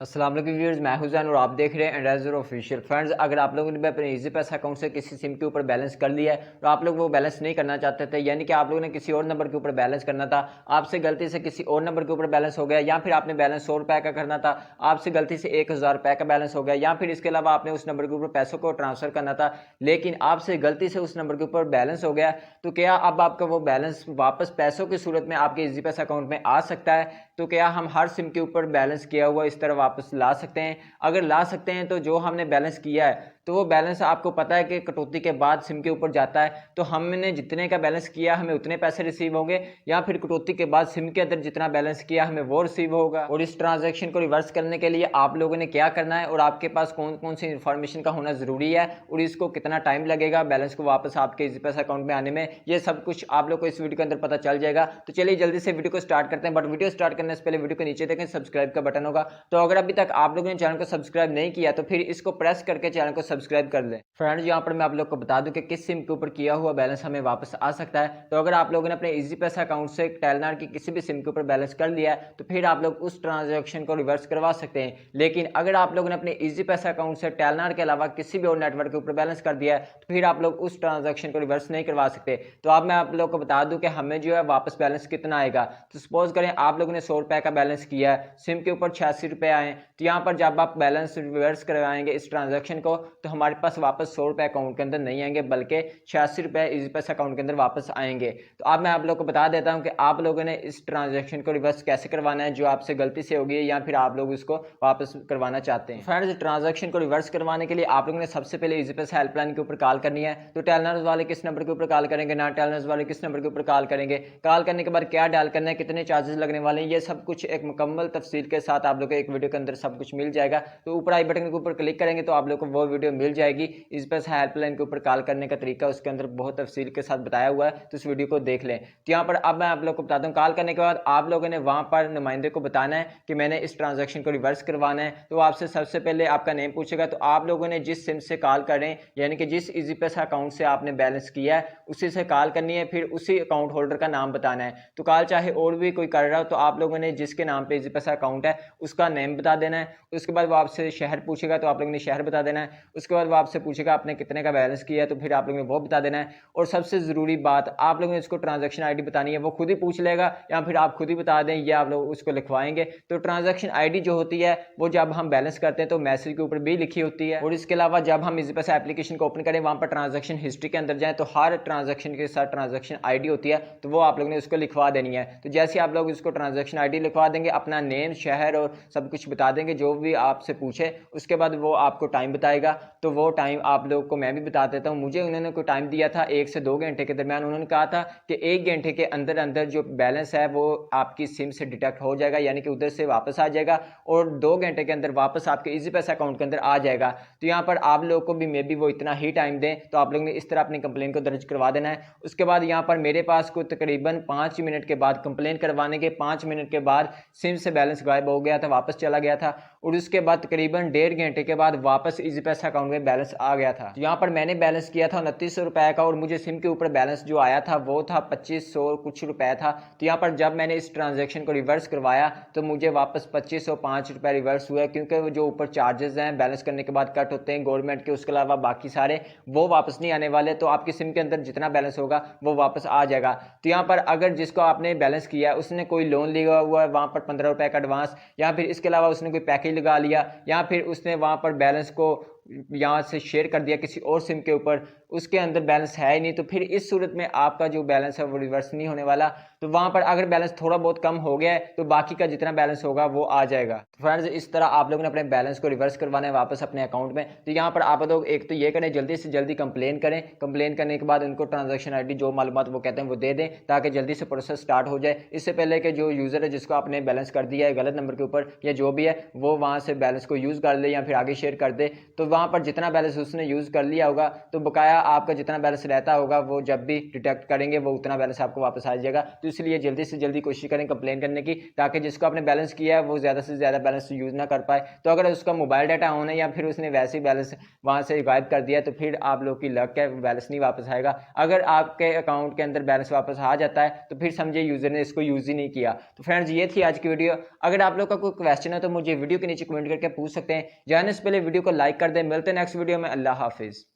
अस्सलाम वालेकुम व्यूअर्स, मैं हूं ज़ैन और आप देख रहे हैं एंड्राइजर ऑफिशियल। फ्रेंड्स, अगर आप लोगों ने भी अपने इजी पैसा अकाउंट से किसी सिम के ऊपर बैलेंस कर लिया है और आप लोग वो बैलेंस नहीं करना चाहते थे, यानी कि आप लोगों ने किसी और नंबर के ऊपर बैलेंस करना था, आपसे गलती से किसी और नंबर के ऊपर बैलेंस हो गया, या फिर आपने बैलेंस 100 रुपये का करना था, आपसे गलती से 1000 रुपये का बैलेंस हो गया, या फिर इसके अलावा आपने उस नंबर के ऊपर पैसों को ट्रांसफर करना था लेकिन आपसे गलती से उस नंबर के ऊपर बैलेंस हो गया, तो क्या अब आपका वो बैलेंस वापस पैसों की सूरत में आपके इजी पैसा अकाउंट में आ सकता है? तो क्या हम हर सिम के ऊपर बैलेंस किया हुआ इस तरह वापस ला सकते हैं? अगर ला सकते हैं तो जो हमने बैलेंस किया है तो वो बैलेंस आपको पता है कि कटौती के बाद सिम के ऊपर जाता है, तो हमने जितने का बैलेंस किया हमें उतने पैसे रिसीव होंगे, या फिर कटौती के बाद सिम के अंदर जितना बैलेंस किया हमें वो रिसीव होगा। और इस ट्रांजैक्शन को रिवर्स करने के लिए आप लोगों ने क्या करना है और आपके पास कौन कौन सी इंफॉर्मेशन का होना जरूरी है और इसको कितना टाइम लगेगा बैलेंस को वापस आपके इजी पैसा अकाउंट में आने में, ये सब कुछ आप लोग को इस वीडियो के अंदर पता चल जाएगा। तो चलिए जल्दी से वीडियो को स्टार्ट करते हैं, बट वीडियो स्टार्ट करने से पहले वीडियो को नीचे देखें, सब्सक्राइब का बटन होगा। तो अगर अभी तक आप लोगों ने चैनल को सब्सक्राइब नहीं किया तो फिर इसको प्रेस करके चैनल को सब्सक्राइब कर लें। फ्रेंड्स, यहाँ पर मैं आप लोग को बता दूं कि किस सिम के ऊपर किया हुआ बैलेंस हमें वापस आ सकता है। तो अगर आप लोगों ने अपने इजी पैसा अकाउंट से टेलनार की किसी भी सिम के ऊपर बैलेंस कर लिया है तो फिर आप लोग उस ट्रांजैक्शन को रिवर्स करवा सकते हैं। लेकिन अगर आप लोगों ने अपने इजी पैसा अकाउंट से टेलनार के अलावा किसी भी और नेटवर्क के ऊपर बैलेंस कर दिया है तो फिर आप लोग उस ट्रांजैक्शन को रिवर्स नहीं करवा सकते। तो अब मैं आप लोग को बता दूं कि हमें जो है वापस बैलेंस कितना आएगा। तो सपोज करें आप लोगों ने 100 रुपए का बैलेंस किया है, सिम के ऊपर 86 रुपए आए, तो यहाँ पर जब आप बैलेंस रिवर्स करवाएंगे इस ट्रांजैक्शन को तो हमारे पास वापस 100 रुपए अकाउंट के अंदर नहीं आएंगे, बल्कि 86 रुपए इजी पैसा अकाउंट के अंदर वापस आएंगे। तो अब मैं आप लोग को बता देता हूं कि आप लोगों ने इस ट्रांजैक्शन को रिवर्स कैसे करवाना है जो आपसे गलती से होगी या फिर आप लोग उसको वापस करवाना चाहते हैं। फ्रेंड्स, ट्रांजैक्शन को रिवर्स करवाने के लिए आप लोगों ने सबसे पहले इजी पैसा हेल्पलाइन के ऊपर कॉल करनी है। तो टेलनर्स वाले किस नंबर के ऊपर कॉल करेंगे, ना टेलनर्स वाले किस नंबर के ऊपर कॉल करेंगे, कॉल करने के बाद क्या डायल करना है, कितने चार्जेस लगने वाले हैं, ये सब कुछ एक मुकम्मल तफसील के साथ आप लोग को एक वीडियो के अंदर सब कुछ मिल जाएगा। तो ऊपर आई बटन के ऊपर क्लिक करेंगे तो आप लोग को वो वीडियो मिल जाएगी। इस पैसा हेल्पलाइन के ऊपर कॉल करने का तरीका उसके अंदर बहुत तफसील के साथ बताया हुआ है, तो इस वीडियो को देख लें। तो यहाँ पर अब मैं आप लोग को बताता हूँ, कॉल करने के बाद आप लोगों ने वहां पर नुमाइंदे को बताना है कि मैंने इस ट्रांजैक्शन को रिवर्स करवाना है। तो आपसे सबसे पहले आपका नेम पूछेगा, तो आप लोगों ने जिस सिम से कॉल करें यानी कि जिस इजी पैसा अकाउंट से आपने बैलेंस किया है उसी से कॉल करनी है, फिर उसी अकाउंट होल्डर का नाम बताना है। तो कॉल चाहे और भी कोई कर रहा हो तो आप लोगों ने जिसके नाम पे इजी पैसा अकाउंट है उसका नेम बता देना है। उसके बाद वो आपसे शहर पूछेगा तो आप लोगों ने शहर बता देना है। उसके बाद वो आपसे पूछेगा आपने कितने का बैलेंस किया है तो फिर आप लोगों ने वो बता देना है। और सबसे ज़रूरी बात, आप लोगों ने इसको ट्रांजैक्शन आईडी बतानी है, वो खुद ही पूछ लेगा या फिर आप खुद ही बता दें या आप लोग उसको लिखवाएंगे। तो ट्रांजैक्शन आईडी जो होती है वो जब हम बैलेंस करते हैं तो मैसेज के ऊपर भी लिखी होती है। और इसके अलावा जब हम इजी पैसा एप्लीकेशन को ओपन करें वहां पर ट्रांजैक्शन हिस्ट्री के अंदर जाएं तो हर ट्रांजैक्शन के साथ ट्रांजैक्शन आईडी होती है, तो वो आप लोगों ने उसको लिखवा देनी है। तो जैसे आप लोग इसको ट्रांजैक्शन आईडी लिखवा देंगे, अपना नेम शहर और सब कुछ बता देंगे जो भी आपसे पूछे, उसके बाद वो आपको टाइम बताएगा। तो वो टाइम आप लोग को मैं भी बता देता हूँ। मुझे उन्होंने कोई टाइम दिया था 1 से 2 घंटे के दरमियान। उन्होंने कहा था कि 1 घंटे के अंदर अंदर जो बैलेंस है वो आपकी सिम से डिटेक्ट हो जाएगा, यानी कि उधर से वापस आ जाएगा, और 2 घंटे के अंदर वापस आपके इजी पैसा अकाउंट के अंदर आ जाएगा। तो यहाँ पर आप लोग को भी मे बी वो इतना ही टाइम दें, तो आप लोग ने इस तरह अपनी कंप्लेन को दर्ज करवा देना है। उसके बाद यहाँ पर मेरे पास को तकरीबन 5 मिनट के बाद, कंप्लेन करवाने के 5 मिनट के बाद सिम से बैलेंस गायब हो गया था, वापस चला गया था। और उसके बाद तकरीबन 1.5 घंटे के बाद वापस इजी पैसा अकाउंट में बैलेंस आ गया था। तो यहाँ पर मैंने बैलेंस किया था 2900 रुपए का और मुझे सिम के ऊपर बैलेंस जो आया था वो था 2500 कुछ रुपए था। तो यहाँ पर जब मैंने इस ट्रांजैक्शन को रिवर्स करवाया तो मुझे वापस 2505 रुपए रिवर्स हुआ, क्योंकि वो जो ऊपर चार्जेस हैं बैलेंस करने के बाद कट होते हैं गवर्नमेंट के, उसके अलावा बाकी सारे वो वापस नहीं आने वाले। तो आपकी सिम के अंदर जितना बैलेंस होगा वो वापस आ जाएगा। तो यहाँ पर अगर जिसको आपने बैलेंस किया उसने कोई लोन लिया हुआ है वहाँ पर 15 रुपए का एडवांस, या फिर इसके अलावा उसने कोई पैकेज लगा लिया, या फिर उसने वहाँ पर बैलेंस को यहाँ से शेयर कर दिया किसी और सिम के ऊपर, उसके अंदर बैलेंस है ही नहीं, तो फिर इस सूरत में आपका जो बैलेंस है वो रिवर्स नहीं होने वाला। तो वहां पर अगर बैलेंस थोड़ा बहुत कम हो गया है तो बाकी का जितना बैलेंस होगा वो आ जाएगा। तो फ्रेंड्स, इस तरह आप लोगों ने अपने बैलेंस को रिवर्स करवाना है वापस अपने अकाउंट में। तो यहाँ पर आप लोग एक तो ये करें, जल्दी से जल्दी कंप्लेन करें। कंप्लेन करने के बाद उनको ट्रांजैक्शन आईडी जो मालूमात वो कहते हैं वो दे दें, ताकि जल्दी से प्रोसेस स्टार्ट हो जाए। इससे पहले कि जो यूजर है जिसको आपने बैलेंस कर दिया है गलत नंबर के ऊपर या जो भी है, वो वहां से बैलेंस को यूज कर ले या फिर आगे शेयर कर दे, तो वहां पर जितना बैलेंस उसने यूज कर लिया होगा तो बकाया आपका जितना बैलेंस रहता होगा वो जब भी डिटेक्ट करेंगे वो उतना बैलेंस आपको वापस आ जाएगा। तो इसलिए जल्दी से जल्दी कोशिश करें कंप्लेन करने की, ताकि जिसको आपने बैलेंस किया है वो ज़्यादा से ज़्यादा बैलेंस यूज़ ना कर पाए। तो अगर उसका मोबाइल डाटा ऑन है या फिर उसने वैसे ही बैलेंस वहाँ से गायब कर दिया तो फिर आप लोग की लक है, बैलेंस नहीं वापस आएगा। अगर आपके अकाउंट के अंदर बैलेंस वापस आ जाता है तो फिर समझिए यूज़र ने इसको यूज़ ही नहीं किया। तो फ्रेंड्स ये थी आज की वीडियो। अगर आप लोग का कोई क्वेश्चन है तो मुझे वीडियो के नीचे कमेंट करके पूछ सकते हैं। जाने से पहले वीडियो को लाइक कर दें। मिलते हैं नेक्स्ट वीडियो में। अल्लाह हाफिज़।